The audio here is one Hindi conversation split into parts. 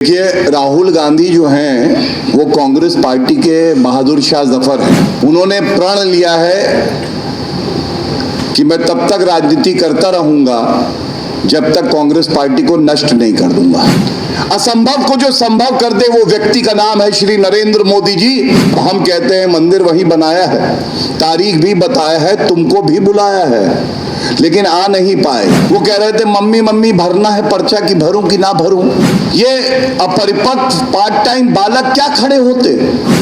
देखिए, राहुल गांधी जो हैं वो कांग्रेस पार्टी के बहादुर शाह जफर हैं। उन्होंने प्रण लिया है कि मैं तब तक राजनीति करता रहूंगा जब तक कांग्रेस पार्टी को नष्ट नहीं कर दूंगा। असंभव को जो संभव कर दे वो व्यक्ति का नाम है श्री नरेंद्र मोदी जी। हम कहते हैं मंदिर वही बनाया है, तारीख भी बताया है, तुमको भी बुलाया है, लेकिन आ नहीं पाए। वो कह रहे थे मम्मी मम्मी भरना है पर्चा कि भरूं कि ना भरूं। ये अपरिपक्व पार्ट टाइम बालक क्या खड़े होते,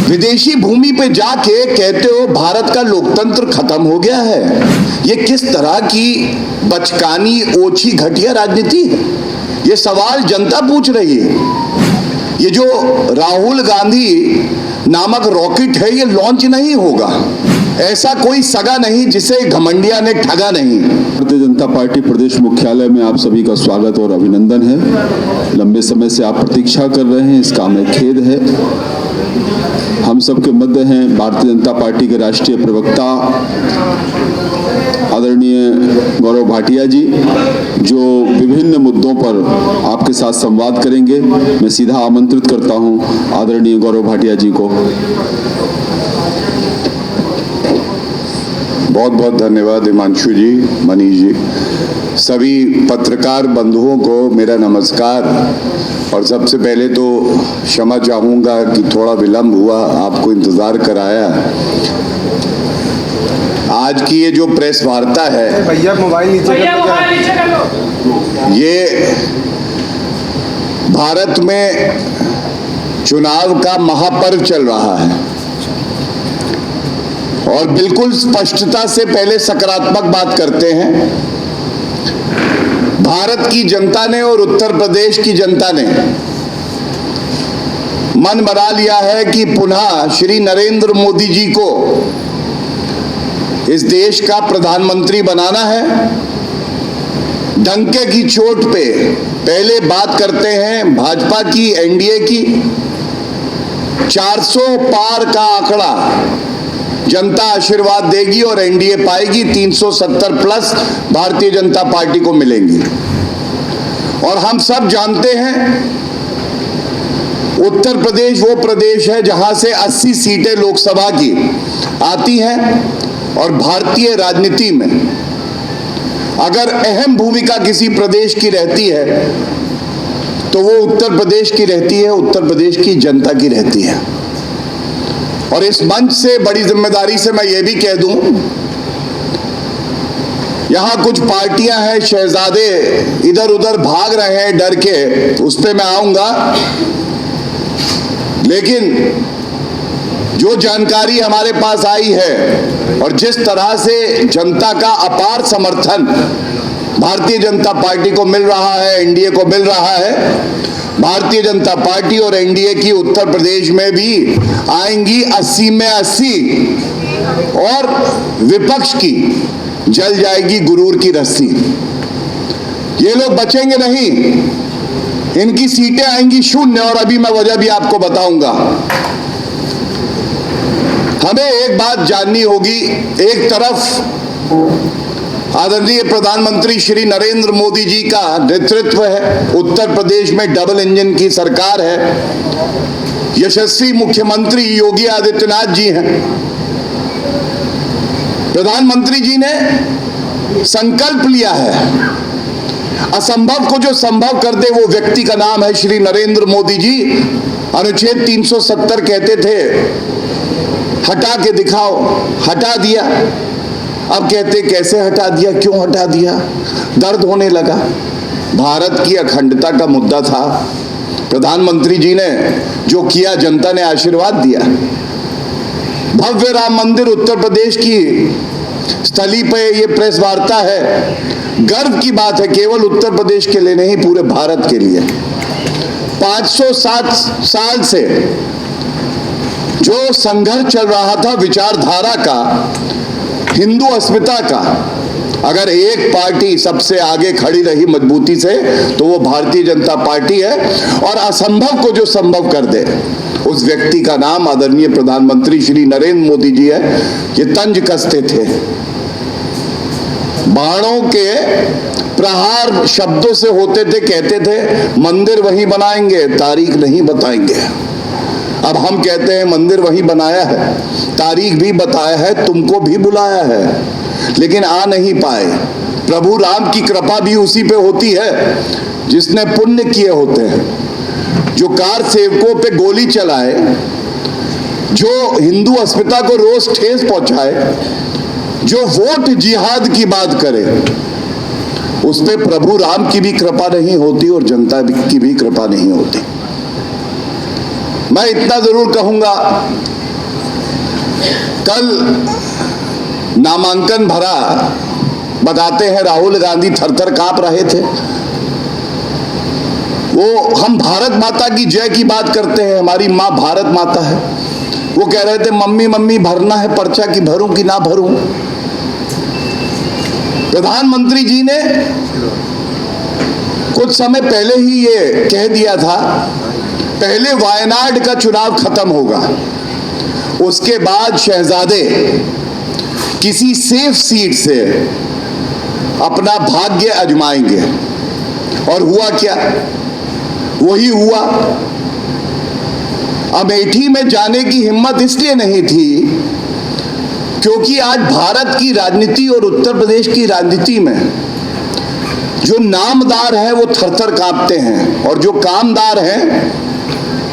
विदेशी भूमि पे जाके कहते हो भारत का लोकतंत्र खत्म हो गया है। ये किस तरह की बचकानी ओछी घटिया राजनीति है? ये सवाल जनता पूछ रही है। ये जो राहुल गांधी नामक रॉकेट है ये लॉन्च नहीं होगा। ऐसा कोई सगा नहीं जिसे घमंडिया ने ठगा नहीं। भारतीय जनता पार्टी प्रदेश मुख्यालय में आप सभी का स्वागत और अभिनंदन है। लंबे समय से आप प्रतीक्षा कर रहे हैं, इसका हमें खेद है। हम सबके मध्य हैं भारतीय जनता पार्टी के राष्ट्रीय प्रवक्ता आदरणीय गौरव भाटिया जी, जो विभिन्न मुद्दों पर आपके साथ संवाद करेंगे। मैं सीधा आमंत्रित करता हूं आदरणीय गौरव भाटिया जी को। बहुत बहुत धन्यवाद हिमांशु जी, मनीष जी, सभी पत्रकार बंधुओं को मेरा नमस्कार। और सबसे पहले तो क्षमा चाहूँगा कि थोड़ा विलंब हुआ, आपको इंतज़ार कराया। आज की ये जो प्रेस वार्ता है, भैया मोबाइल नीचे कर लो। ये भारत में चुनाव का महापर्व चल रहा है और बिल्कुल स्पष्टता से पहले सकारात्मक बात करते हैं। भारत की जनता ने और उत्तर प्रदेश की जनता ने मन बना लिया है कि पुनः श्री नरेंद्र मोदी जी को इस देश का प्रधानमंत्री बनाना है। डंके की चोट पे पहले बात करते हैं भाजपा की, एनडीए की। 400 पार का आंकड़ा जनता आशीर्वाद देगी और एनडीए पाएगी। 370 प्लस भारतीय जनता पार्टी को मिलेंगी। और हम सब जानते हैं उत्तर प्रदेश वो प्रदेश है जहां से 80 सीटें लोकसभा की आती हैं। और भारतीय राजनीति में अगर अहम भूमिका किसी प्रदेश की रहती है तो वो उत्तर प्रदेश की रहती है, उत्तर प्रदेश की जनता की रहती है। और इस मंच से बड़ी जिम्मेदारी से मैं ये भी कह दूं, यहां कुछ पार्टियां हैं, शहजादे इधर उधर भाग रहे हैं डर के, उस पे मैं आऊंगा। लेकिन जो जानकारी हमारे पास आई है और जिस तरह से जनता का अपार समर्थन भारतीय जनता पार्टी को मिल रहा है, एनडीए को मिल रहा है, भारतीय जनता पार्टी और एनडीए की उत्तर प्रदेश में भी आएंगी 80 में 80 और विपक्ष की जल जाएगी गुरूर की रस्सी। ये लोग बचेंगे नहीं, इनकी सीटें आएंगी शून्य। और अभी मैं वजह भी आपको बताऊंगा। हमें एक बात जाननी होगी, एक तरफ आदरणीय प्रधानमंत्री श्री नरेंद्र मोदी जी का नेतृत्व है, उत्तर प्रदेश में डबल इंजन की सरकार है, यशस्वी मुख्यमंत्री योगी आदित्यनाथ जी हैं। प्रधानमंत्री जी ने संकल्प लिया है, असंभव को जो संभव कर दे वो व्यक्ति का नाम है श्री नरेंद्र मोदी जी। अनुच्छेद 370 कहते थे हटा के दिखाओ, हटा दिया। अब कहते कैसे हटा दिया, क्यों हटा दिया, दर्द होने लगा। भारत की अखंडता का मुद्दा था, प्रधानमंत्री जी ने जो किया, जनता ने आशीर्वाद दिया। भव्य राम मंदिर उत्तर प्रदेश की स्थली पे ये प्रेस वार्ता है, गर्व की बात है, केवल उत्तर प्रदेश के लिए नहीं पूरे भारत के लिए। 507 साल से जो संघर्ष चल रहा था विचारधारा का, हिंदू अस्मिता का, अगर एक पार्टी सबसे आगे खड़ी रही मजबूती से तो वो भारतीय जनता पार्टी है। और असंभव को जो संभव कर दे उस व्यक्ति का नाम आदरणीय प्रधानमंत्री श्री नरेंद्र मोदी जी है। ये तंज कसते थे, बाणों के प्रहार शब्दों से होते थे, कहते थे मंदिर वही बनाएंगे, तारीख नहीं बताएंगे। अब हम कहते हैं मंदिर वही बनाया है, तारीख भी बताया है, तुमको भी बुलाया है, लेकिन आ नहीं पाए। प्रभु राम की कृपा भी उसी पे होती है जिसने पुण्य किए होते हैं। जो कार सेवकों पे गोली चलाए, जो हिंदू अस्मिता को रोज ठेस पहुंचाए, जो वोट जिहाद की बात करे, उस पे प्रभु राम की भी कृपा नहीं होती और जनता की भी कृपा नहीं होती। मैं इतना जरूर कहूंगा, कल नामांकन भरा, बताते हैं राहुल गांधी थर-थर कांप रहे थे। वो हम भारत माता की जय की बात करते हैं, हमारी माँ भारत माता है। वो कह रहे थे मम्मी मम्मी भरना है पर्चा की भरूं कि ना भरूं। प्रधानमंत्री जी ने कुछ समय पहले ही ये कह दिया था, पहले वायनाड का चुनाव खत्म होगा, उसके बाद शहजादे किसी सेफ सीट से अपना भाग्य आजमाएंगे। और हुआ क्या? वही हुआ। अमेठी में जाने की हिम्मत इसलिए नहीं थी क्योंकि आज भारत की राजनीति और उत्तर प्रदेश की राजनीति में जो नामदार है वो थर-थर कांपते हैं, और जो कामदार हैं,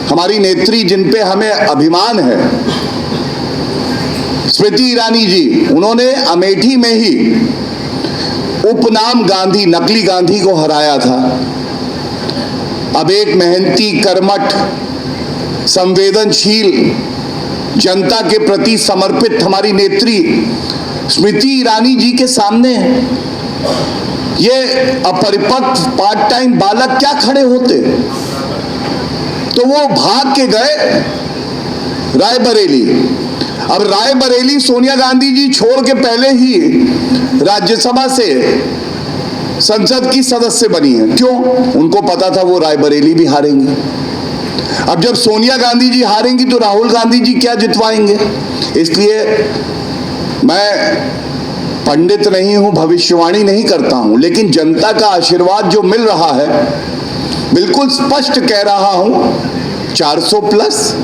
हमारी नेत्री जिन पे हमें अभिमान है, स्मृति ईरानी जी, उन्होंने अमेठी में ही उपनाम गांधी, नकली गांधी को हराया था। अब एक मेहनती, कर्मठ, संवेदनशील, जनता के प्रति समर्पित हमारी नेत्री स्मृति ईरानी जी के सामने ये अपरिपक्व पार्ट टाइम बालक क्या खड़े होते? तो वो भाग के गए रायबरेली। अब रायबरेली सोनिया गांधी जी छोड़ के पहले ही राज्यसभा से संसद की सदस्य बनी है। क्यों? उनको पता था वो रायबरेली भी हारेंगी। अब जब सोनिया गांधी जी हारेंगी तो राहुल गांधी जी क्या जितवाएंगे? इसलिए मैं पंडित नहीं हूं, भविष्यवाणी नहीं करता हूं, लेकिन जनता का आशीर्वाद जो मिल रहा है, बिल्कुल स्पष्ट कह रहा हूं, 400 प्लस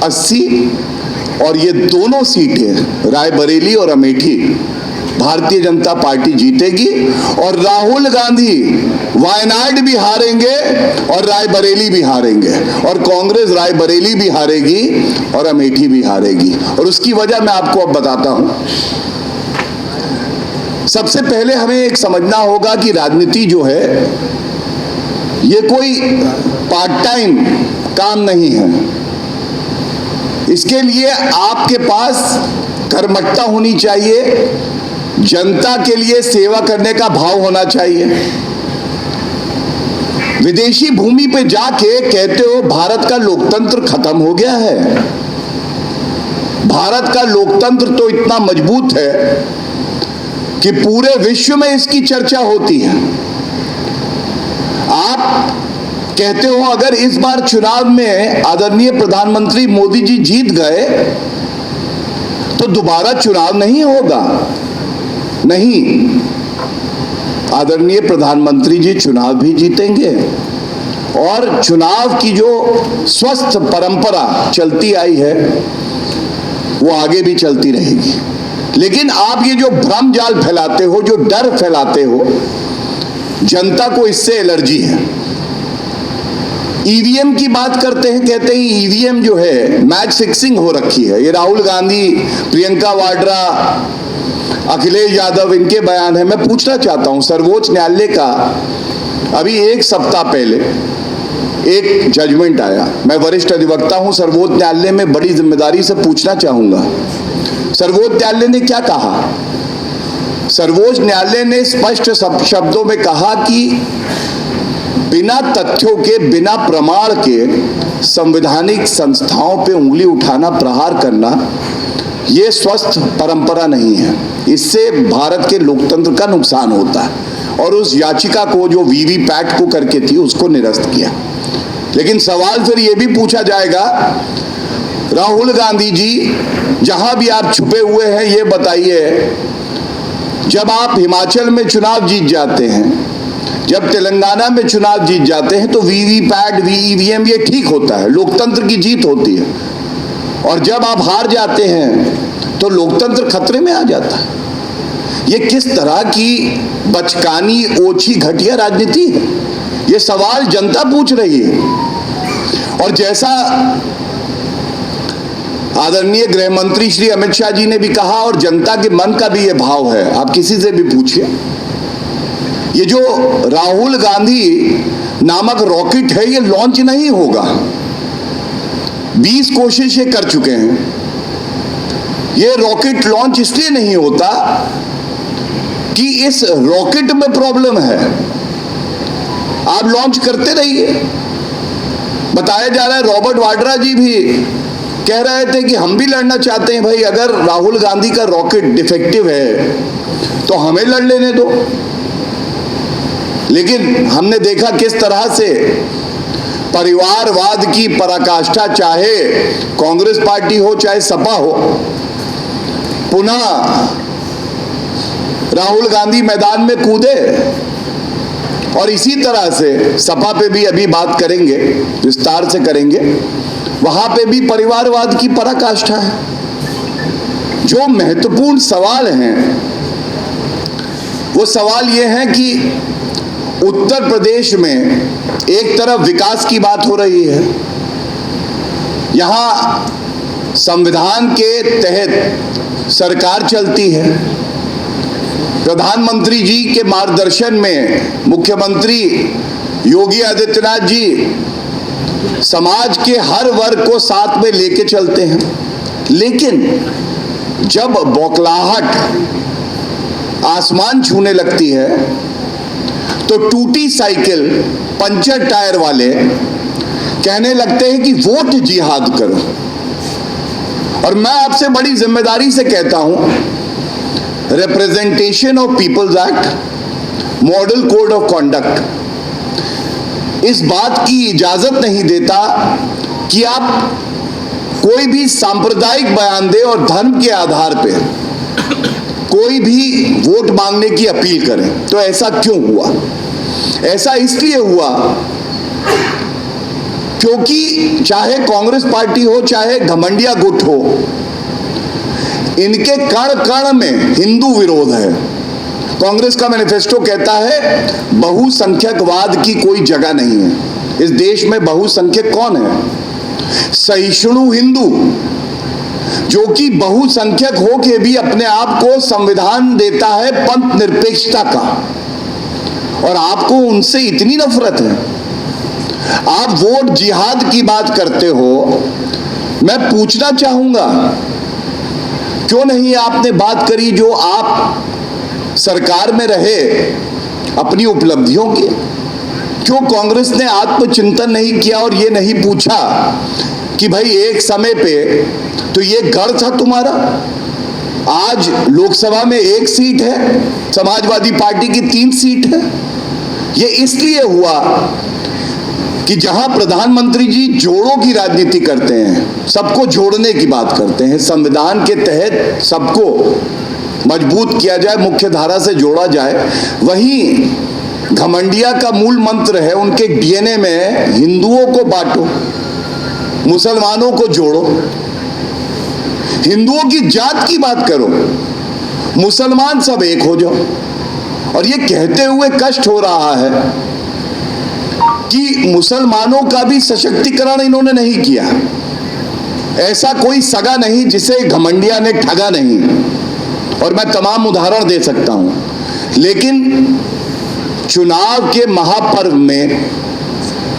80 और ये दोनों सीटें रायबरेली और अमेठी भारतीय जनता पार्टी जीतेगी। और राहुल गांधी वायनाड भी हारेंगे और रायबरेली भी हारेंगे, और कांग्रेस रायबरेली भी हारेगी और अमेठी भी हारेगी। और उसकी वजह मैं आपको अब बताता हूं। सबसे पहले हमें एक समझना होगा कि राजनीति जो है ये कोई पार्ट टाइम काम नहीं है। इसके लिए आपके पास कर्मठता होनी चाहिए, जनता के लिए सेवा करने का भाव होना चाहिए। विदेशी भूमि पे जाके कहते हो भारत का लोकतंत्र खत्म हो गया है। भारत का लोकतंत्र तो इतना मजबूत है कि पूरे विश्व में इसकी चर्चा होती है। आप कहते हो अगर इस बार चुनाव में आदरणीय प्रधानमंत्री मोदी जी जीत गए तो दोबारा चुनाव नहीं होगा। नहीं, आदरणीय प्रधानमंत्री जी चुनाव भी जीतेंगे और चुनाव की जो स्वस्थ परंपरा चलती आई है वो आगे भी चलती रहेगी। लेकिन आप ये जो भ्रम जाल फैलाते हो, जो डर फैलाते हो, जनता को इससे एलर्जी है। ईवीएम की बात करते हैं, कहते हैं ईवीएम जो है मैच फिक्सिंग हो रखी है। ये राहुल गांधी, प्रियंका वाड्रा, अखिलेश यादव, इनके बयान है। मैं पूछना चाहता हूं, सर्वोच्च न्यायालय का अभी एक सप्ताह पहले एक जजमेंट आया। मैं वरिष्ठ अधिवक्ता हूं, सर्वोच्च न्यायालय में बड़ी जिम्मेदारी से पूछना चाहूंगा, सर्वोच्च न्यायालय ने क्या कहा? सर्वोच्च न्यायालय ने स्पष्ट शब्दों में कहा कि बिना तथ्यों के, बिना प्रमाण के संवैधानिक संस्थाओं पे उंगली उठाना, प्रहार करना, ये स्वस्थ परंपरा नहीं है। इससे भारत के लोकतंत्र का नुकसान होता है। और उस याचिका को जो वीवीपैट को करके थी उसको निरस्त किया। लेकिन सवाल फिर ये भी पूछा जाएगा, राहुल गांधी जी जहां भी आप छुपे हुए हैं, ये बताइए जब आप हिमाचल में चुनाव जीत जाते हैं, जब तेलंगाना में चुनाव जीत जाते हैं तो वीवीपैट, वीईवीएम ये ठीक होता है, लोकतंत्र की जीत होती है। और जब आप हार जाते हैं तो लोकतंत्र खतरे में आ जाता है। ये किस तरह की बचकानी, ओछी, घटिया राजनीति है? ये सवाल जनता पूछ रही है। और जैसा आदरणीय गृह मंत्री श्री अमित शाह जी ने भी कहा, और जनता के मन का भी ये भाव है, आप किसी से भी पूछिए, ये जो राहुल गांधी नामक रॉकेट है ये लॉन्च नहीं होगा। 20 कोशिशें कर चुके हैं। ये रॉकेट लॉन्च इसलिए नहीं होता कि इस रॉकेट में प्रॉब्लम है। आप लॉन्च करते रहिए। बताया जा रहा है रॉबर्ट वाड्रा जी भी कह रहे थे कि हम भी लड़ना चाहते हैं। भाई, अगर राहुल गांधी का रॉकेट डिफेक्टिव है तो हमें लड़ लेने दो। लेकिन हमने देखा किस तरह से परिवारवाद की पराकाष्ठा, चाहे कांग्रेस पार्टी हो चाहे सपा हो, पुनः राहुल गांधी मैदान में कूदे। और इसी तरह से सपा पे भी अभी बात करेंगे, विस्तार से करेंगे, वहां पे भी परिवारवाद की पराकाष्ठा है। जो महत्वपूर्ण सवाल हैं वो सवाल ये है कि उत्तर प्रदेश में एक तरफ विकास की बात हो रही है, यहां संविधान के तहत सरकार चलती है, प्रधानमंत्री जी के मार्गदर्शन में मुख्यमंत्री योगी आदित्यनाथ जी समाज के हर वर्ग को साथ में लेके चलते हैं। लेकिन जब बौखलाहट आसमान छूने लगती है तो टूटी साइकिल, पंचर टायर वाले कहने लगते हैं कि वोट जिहाद करो। और मैं आपसे बड़ी जिम्मेदारी से कहता हूं, representation of peoples act, model code of conduct इस बात की इजाजत नहीं देता कि आप कोई भी सांप्रदायिक बयान दे और धर्म के आधार पर कोई भी वोट मांगने की अपील करें। तो ऐसा क्यों हुआ? ऐसा इसलिए हुआ क्योंकि चाहे कांग्रेस पार्टी हो चाहे घमंडिया गुट हो, इनके कण कण में हिंदू विरोध है। कांग्रेस का मैनिफेस्टो कहता है बहुसंख्यकवाद की कोई जगह नहीं है। इस देश में बहुसंख्यक कौन है? सहिष्णु हिंदू, जो कि बहुसंख्यक हो के भी अपने आप को संविधान देता है पंथ निरपेक्षता का। और आपको उनसे इतनी नफरत है, आप वोट जिहाद की बात करते हो। मैं पूछना चाहूंगा, क्यों नहीं आपने बात करी जो आप सरकार में रहे अपनी उपलब्धियों की? क्यों कांग्रेस ने आत्मचिंतन नहीं किया और ये नहीं पूछा कि भाई एक समय पे तो ये गढ़ था तुम्हारा, आज लोकसभा में 1 सीट है, समाजवादी पार्टी की 3 सीट है। ये इसलिए हुआ कि जहां प्रधानमंत्री जी जोड़ों की राजनीति करते हैं, सबको जोड़ने की बात करते हैं, संविधान के तहत सबको मजबूत किया जाए, मुख्य धारा से जोड़ा जाए, वहीं घमंडिया का मूल मंत्र है उनके डीएनए में, हिंदुओं को बांटो, मुसलमानों को जोड़ो, हिंदुओं की जात की बात करो, मुसलमान सब एक हो जाओ। और ये कहते हुए कष्ट हो रहा है कि मुसलमानों का भी सशक्तिकरण इन्होंने नहीं किया। ऐसा कोई सगा नहीं जिसे घमंडिया ने ठगा नहीं, और मैं तमाम उदाहरण दे सकता हूं। लेकिन चुनाव के महापर्व में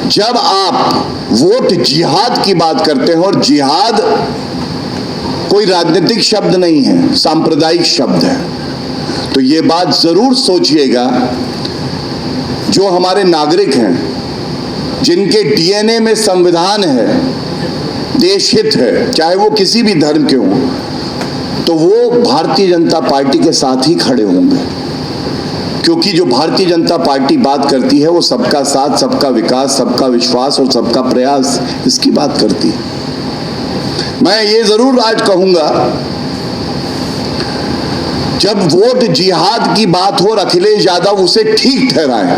जब आप वोट जिहाद की बात करते हैं, और जिहाद कोई राजनीतिक शब्द नहीं है, सांप्रदायिक शब्द है, तो ये बात जरूर सोचिएगा, जो हमारे नागरिक हैं जिनके डीएनए में संविधान है, देश हित है, चाहे वो किसी भी धर्म के हों, तो वो भारतीय जनता पार्टी के साथ ही खड़े होंगे। क्योंकि जो भारतीय जनता पार्टी बात करती है वो सबका साथ, सबका विकास, सबका विश्वास और सबका प्रयास, इसकी बात करती है। मैं ये जरूर आज कहूंगा जब वोट जिहाद की बात हो और अखिलेश यादव उसे ठीक ठहराए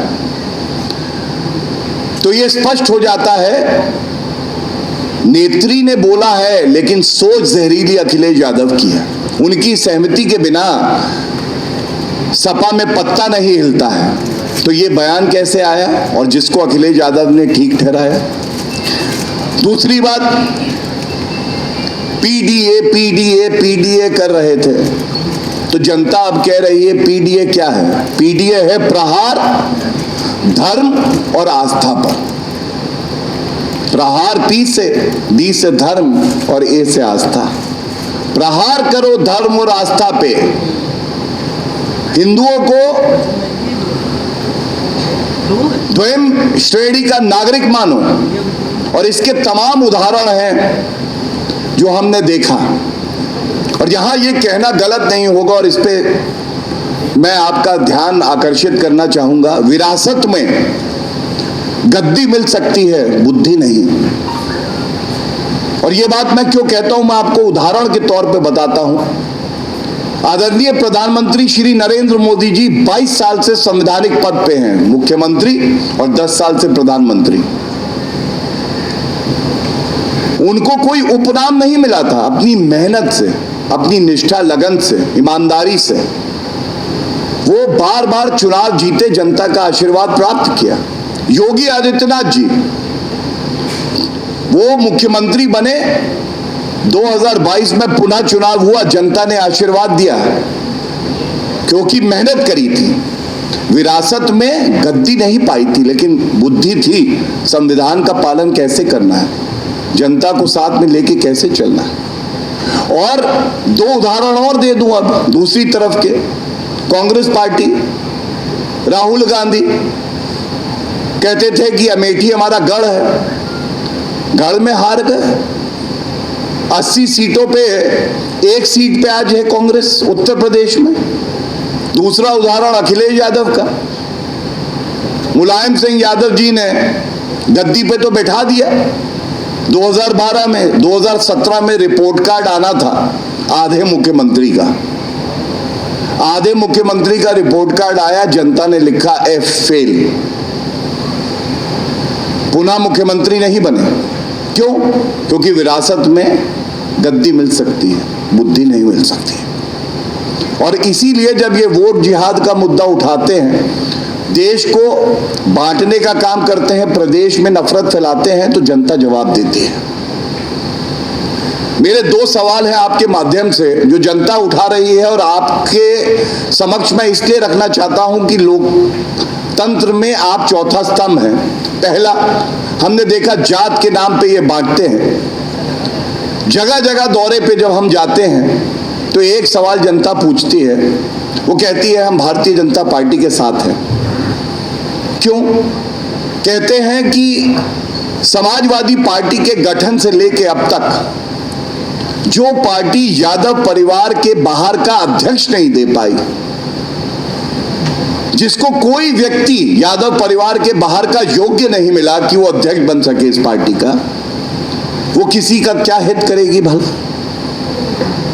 तो यह स्पष्ट हो जाता है नेत्री ने बोला है लेकिन सोच जहरीली अखिलेश यादव की है। उनकी सहमति के बिना सपा में पत्ता नहीं हिलता है। तो ये बयान कैसे आया और जिसको अखिलेश यादव ने ठीक ठहराया। दूसरी बात, पीडीए पीडीए पीडीए कर रहे थे तो जनता अब कह रही है पीडीए क्या है? पीडीए है प्रहार धर्म और आस्था पर। प्रहार पी से, डी से धर्म और ए से आस्था। प्रहार करो धर्म और आस्था पे। हिंदुओं को द्वैम श्रेणी का नागरिक मानो और इसके तमाम उदाहरण हैं जो हमने देखा। और यहां यह कहना गलत नहीं होगा और इस पे मैं आपका ध्यान आकर्षित करना चाहूंगा, विरासत में गद्दी मिल सकती है, बुद्धि नहीं। और यह बात मैं क्यों कहता हूं, मैं आपको उदाहरण के तौर पे बताता हूं। आदरणीय प्रधानमंत्री श्री नरेंद्र मोदी जी 22 साल से संवैधानिक पद पे हैं, मुख्यमंत्री, और 10 साल से प्रधानमंत्री। उनको कोई उपनाम नहीं मिला था। अपनी मेहनत से, अपनी निष्ठा लगन से, ईमानदारी से वो बार बार चुनाव जीते, जनता का आशीर्वाद प्राप्त किया। योगी आदित्यनाथ जी वो मुख्यमंत्री बने, 2022 में पुनः चुनाव हुआ, जनता ने आशीर्वाद दिया क्योंकि मेहनत करी थी। विरासत में गद्दी नहीं पाई थी लेकिन बुद्धि थी, संविधान का पालन कैसे करना है, जनता को साथ में लेके कैसे चलना है। और दो उदाहरण और दे दूं अब दूसरी तरफ के। कांग्रेस पार्टी, राहुल गांधी कहते थे कि अमेठी हमारा गढ़ है, गढ़ में हार गए। 80 सीटों पे 1 सीट पे आज है कांग्रेस उत्तर प्रदेश में। दूसरा उदाहरण अखिलेश यादव का, मुलायम सिंह यादव जी ने गद्दी पे तो बैठा दिया 2012 में, 2017 में रिपोर्ट कार्ड आना था आधे मुख्यमंत्री का। आधे मुख्यमंत्री का रिपोर्ट कार्ड आया, जनता ने लिखा एफ फेल, पुनः मुख्यमंत्री नहीं बने। क्यों? क्योंकि विरासत में गद्दी मिल सकती है, बुद्धि नहीं मिल सकती। और इसीलिए जब ये वोट जिहाद का मुद्दा उठाते हैं, देश को बांटने का काम करते हैं, प्रदेश में नफरत फैलाते हैं, तो जनता जवाब देती है। मेरे 2 सवाल हैं आपके माध्यम से जो जनता उठा रही है और आपके समक्ष मैं इसलिए रखना चाहता हूं कि लोकतंत्र में आप चौथा स्तंभ हैं। पहला, हमने देखा जात के नाम पे ये बांटते हैं। जगह जगह दौरे पे जब हम जाते हैं तो एक सवाल जनता पूछती है, वो कहती है हम भारतीय जनता पार्टी के साथ हैं। क्यों? कहते हैं कि समाजवादी पार्टी के गठन से लेके अब तक जो पार्टी यादव परिवार के बाहर का अध्यक्ष नहीं दे पाई, जिसको कोई व्यक्ति यादव परिवार के बाहर का योग्य नहीं मिला कि वो अध्यक्ष बन सके इस पार्टी का, वो किसी का क्या हित करेगी भला?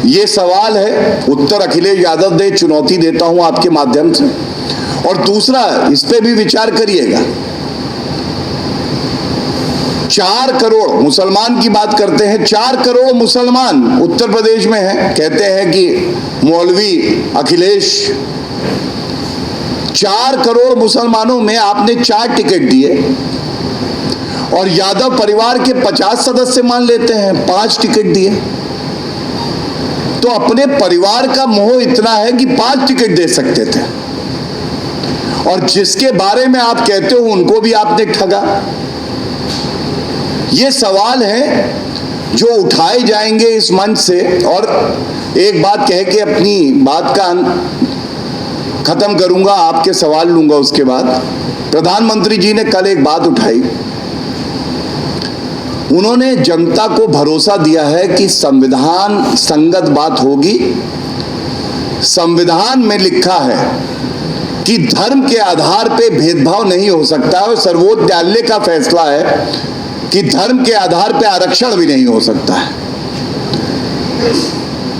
ये सवाल है, उत्तर अखिलेश यादव दे, चुनौती देता हूं आपके माध्यम से। और दूसरा, इस पे भी विचार करिएगा, 4 करोड़ मुसलमान की बात करते हैं, 4 करोड़ मुसलमान उत्तर प्रदेश में हैं। कहते हैं कि मौलवी अखिलेश, 4 करोड़ मुसलमानों में आपने 4 टिकट दिए और यादव परिवार के 50 सदस्य मान लेते हैं, 5 टिकट दिए। तो अपने परिवार का मोह इतना है कि 5 टिकट दे सकते थे और जिसके बारे में आप कहते हो उनको भी आपने ठगा। ये सवाल है जो उठाए जाएंगे इस मंच से। और एक बात कह के अपनी बात का खत्म करूंगा, आपके सवाल लूंगा उसके बाद। प्रधानमंत्री जी ने कल एक बात उठाई, उन्होंने जनता को भरोसा दिया है कि संविधान संगत बात होगी। संविधान में लिखा है कि धर्म के आधार पे भेदभाव नहीं हो सकता और सर्वोच्च न्यायालय का फैसला है कि धर्म के आधार पे आरक्षण भी नहीं हो सकता है।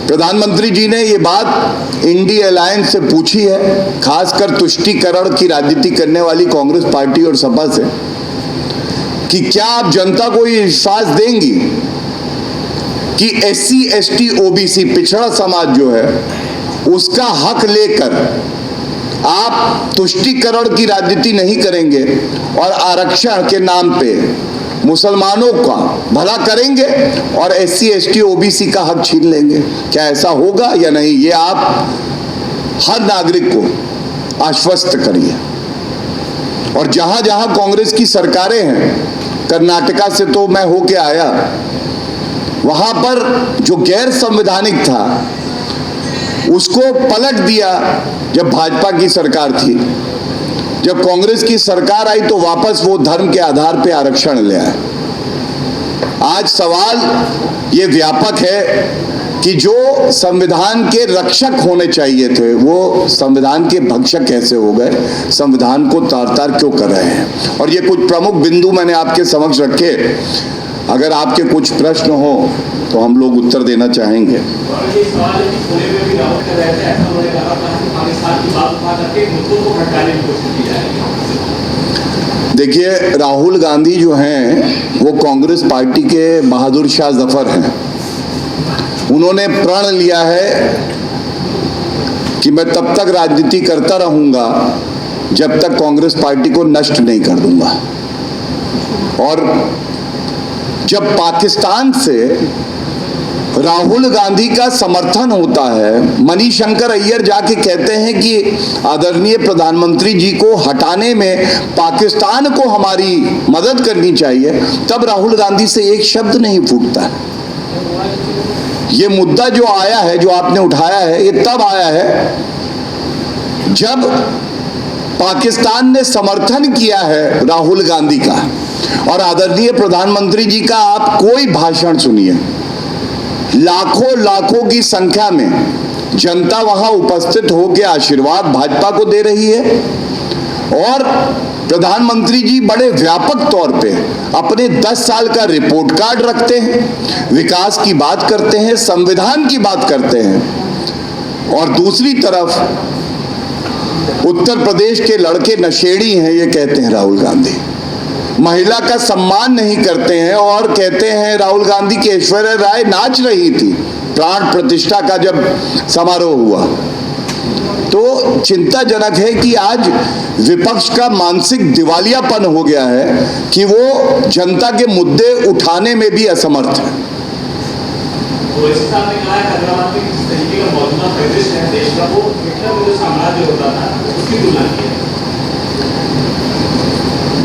प्रधानमंत्री जी ने ये बात इंडी अलायंस से पूछी है, खासकर तुष्टीकरण की राजनीति करने वाली कांग्रेस पार्टी और सपा से, कि क्या आप जनता को ये विश्वास देंगी कि SC ST OBC पिछड़ा समाज जो है उसका हक लेकर आप तुष्टीकरण की राजनीति नहीं करेंगे और आरक्षण के नाम पे मुसलमानों का भला करेंगे और SC ST OBC का हक छीन लेंगे? क्या ऐसा होगा या नहीं, ये आप हर नागरिक को आश्वस्त करिए। और जहां जहां कांग्रेस की सरकारें हैं, कर्नाटका से तो मैं होके आया, वहां पर जो गैर संवैधानिक था उसको पलट दिया जब भाजपा की सरकार थी। जब कांग्रेस की सरकार आई तो वापस वो धर्म के आधार पे आरक्षण ले आए। आज सवाल ये व्यापक है कि जो संविधान के रक्षक होने चाहिए थे वो संविधान के भक्षक कैसे हो गए, संविधान को तार-तार क्यों कर रहे हैं। और ये कुछ प्रमुख बिंदु मैंने आपके समक्ष रखे, अगर आपके कुछ प्रश्न हो तो हम लोग उत्तर देना चाहेंगे। देखिए, राहुल गांधी जो हैं वो कांग्रेस पार्टी के बहादुर शाह जफर हैं। उन्होंने प्रण लिया है कि मैं तब तक राजनीति करता रहूंगा जब तक कांग्रेस पार्टी को नष्ट नहीं कर दूंगा। और जब पाकिस्तान से राहुल गांधी का समर्थन होता है, मणिशंकर अय्यर जाके कहते हैं कि आदरणीय प्रधानमंत्री जी को हटाने में पाकिस्तान को हमारी मदद करनी चाहिए, तब राहुल गांधी से एक शब्द नहीं फूटता। ये मुद्दा जो आया है, जो आपने उठाया है, ये तब आया है जब पाकिस्तान ने समर्थन किया है राहुल गांधी का। और आदरणीय प्रधानमंत्री जी का आप कोई भाषण सुनिए, लाखों लाखों की संख्या में जनता वहां उपस्थित होकर आशीर्वाद भाजपा को दे रही है। और प्रधानमंत्री जी बड़े व्यापक तौर पे अपने 10 साल का रिपोर्ट कार्ड रखते हैं, विकास की बात करते हैं, संविधान की बात करते हैं। और दूसरी तरफ उत्तर प्रदेश के लड़के नशेड़ी हैं, ये कहते हैं राहुल गांधी। महिला का सम्मान नहीं करते हैं और कहते हैं राहुल गांधी की ऐश्वर्या राय नाच रही थी प्राण प्रतिष्ठा का जब समारोह हुआ। तो चिंताजनक है कि आज विपक्ष का मानसिक दिवालियापन हो गया है कि वो जनता के मुद्दे उठाने में भी असमर्थ है।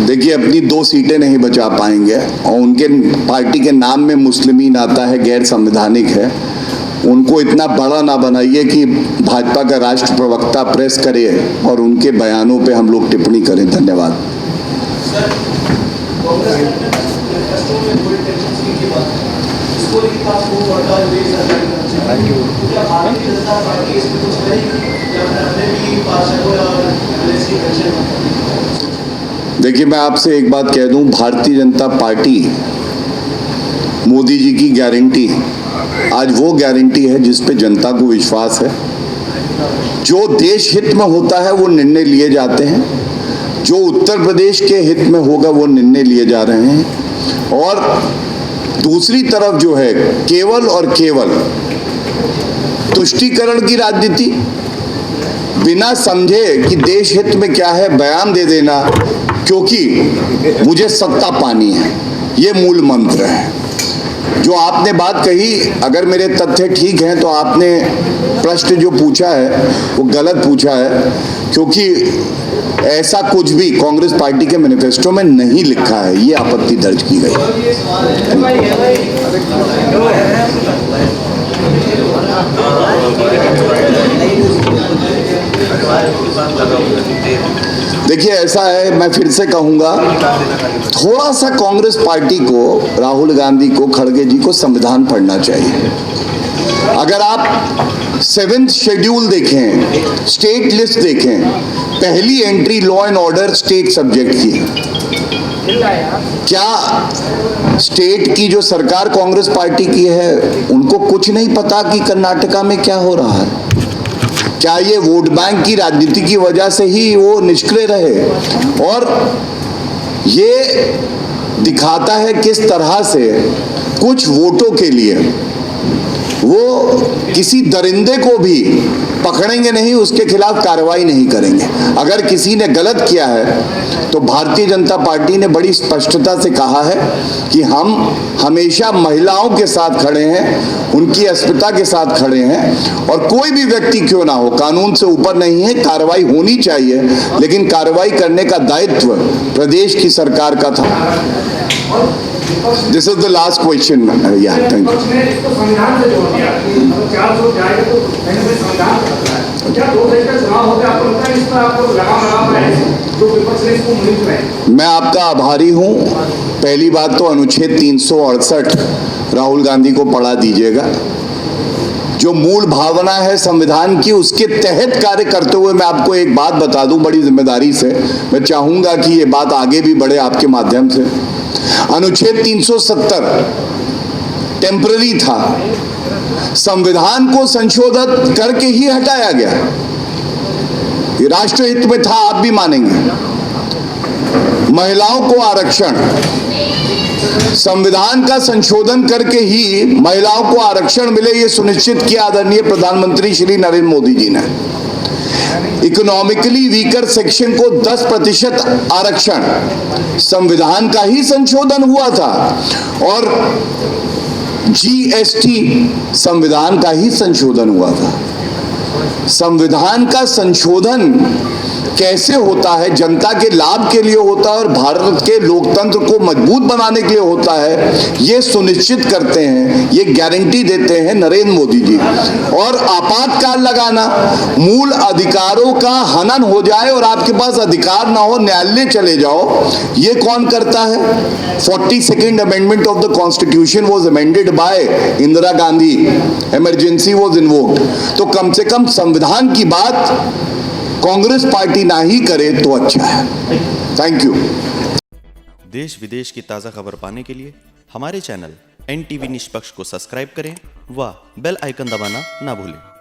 देखिए, अपनी 2 सीटें नहीं बचा पाएंगे और उनके पार्टी के नाम में मुस्लिमीन आता है, गैर संवैधानिक है। उनको इतना बड़ा ना बनाइए कि भाजपा का राष्ट्र प्रवक्ता प्रेस करे और उनके बयानों पे हम लोग टिप्पणी करें। धन्यवाद। देखिए, मैं आपसे एक बात कह दूं, भारतीय जनता पार्टी मोदी जी की गारंटी आज वो गारंटी है जिस पे जनता को विश्वास है। जो देश हित में होता है वो निर्णय लिए जाते हैं, जो उत्तर प्रदेश के हित में होगा वो निर्णय लिए जा रहे हैं। और दूसरी तरफ जो है केवल और केवल तुष्टीकरण की राजनीति, बिना समझे कि देश हित में क्या है बयान दे देना क्योंकि मुझे सत्ता पानी है, ये मूल मंत्र है। जो आपने बात कही, अगर मेरे तथ्य ठीक हैं तो आपने प्रश्न जो पूछा है वो गलत पूछा है, क्योंकि ऐसा कुछ भी कांग्रेस पार्टी के मैनिफेस्टो में नहीं लिखा है, ये आपत्ति दर्ज की गई। देखिए, ऐसा है, मैं फिर से कहूंगा, थोड़ा सा कांग्रेस पार्टी को, राहुल गांधी को, खड़गे जी को संविधान पढ़ना चाहिए। अगर आप 7th शेड्यूल देखें, स्टेट लिस्ट देखें, पहली entry law and order state subject की है। क्या स्टेट की जो सरकार कांग्रेस पार्टी की है उनको कुछ नहीं पता कि कर्नाटका में क्या हो रहा है? क्या ये वोट बैंक की राजनीति की वजह से ही वो निष्क्रिय रहे? और ये दिखाता है किस तरह से कुछ वोटों के लिए वो किसी दरिंदे को भी पकड़ेंगे नहीं, उसके खिलाफ कार्रवाई नहीं करेंगे। अगर किसी ने गलत किया है तो भारतीय जनता पार्टी ने बड़ी स्पष्टता से कहा है कि हम हमेशा महिलाओं के साथ खड़े हैं, उनकी अस्मिता के साथ खड़े हैं, और कोई भी व्यक्ति क्यों ना हो कानून से ऊपर नहीं है। कार्रवाई होनी चाहिए, लेकिन कार्रवाई करने का दायित्व प्रदेश की सरकार का था। This is the last question. Yeah, thank you. संविधान से जोड़ दिया, 400 जाएगा तो मैंने संविधान का क्या 2 देश का चुनाव होगा, आपको लगता है इस पर आपको लगाम लगा है जो विपक्ष ने इसको मुनीत रहे? मैं आपका आभारी हूं। पहली बात तो अनुच्छेद 368 राहुल गांधी को पढ़ा दीजिएगा। जो मूल भावना है संविधान की, उसके तहत कार्य करते हुए मैं आपको एक बात बता दूं बड़ी जिम्मेदारी से। मैं चाहूंगा कि ये बात आगे भी बढ़े आपके माध्यम से। अनुच्छेद 370 टेम्पररी था, संविधान को संशोधित करके ही हटाया गया। ये राष्ट्रहित में था, आप भी मानेंगे। महिलाओं को आरक्षण, संविधान का संशोधन करके ही महिलाओं को आरक्षण मिले, ये सुनिश्चित किया आदरणीय प्रधानमंत्री श्री नरेंद्र मोदी जी ने। इकोनॉमिकली वीकर सेक्शन को 10% आरक्षण, संविधान का ही संशोधन हुआ था। और जीएसटी संविधान का ही संशोधन हुआ था। संविधान का संशोधन कैसे होता है? जनता के लाभ के लिए होता है और भारत के लोकतंत्र को मजबूत बनाने के लिए होता है। ये सुनिश्चित करते हैं, ये गारंटी देते हैं नरेंद्र मोदी जी। और आपातकाल लगाना, मूल अधिकारों का हनन हो जाए और आपके पास अधिकार ना हो, न्यायालय चले जाओ, ये कौन करता है? 42nd amendment of the constitution was amended bye Indira Gandhi, emergency was invoked. तो कम से कम संविधान की बात कांग्रेस पार्टी ना ही करे तो अच्छा है। Thank you. देश विदेश की ताज़ा खबर पाने के लिए हमारे चैनल NTV निष्पक्ष को सब्सक्राइब करें व बेल आइकन दबाना ना भूलें।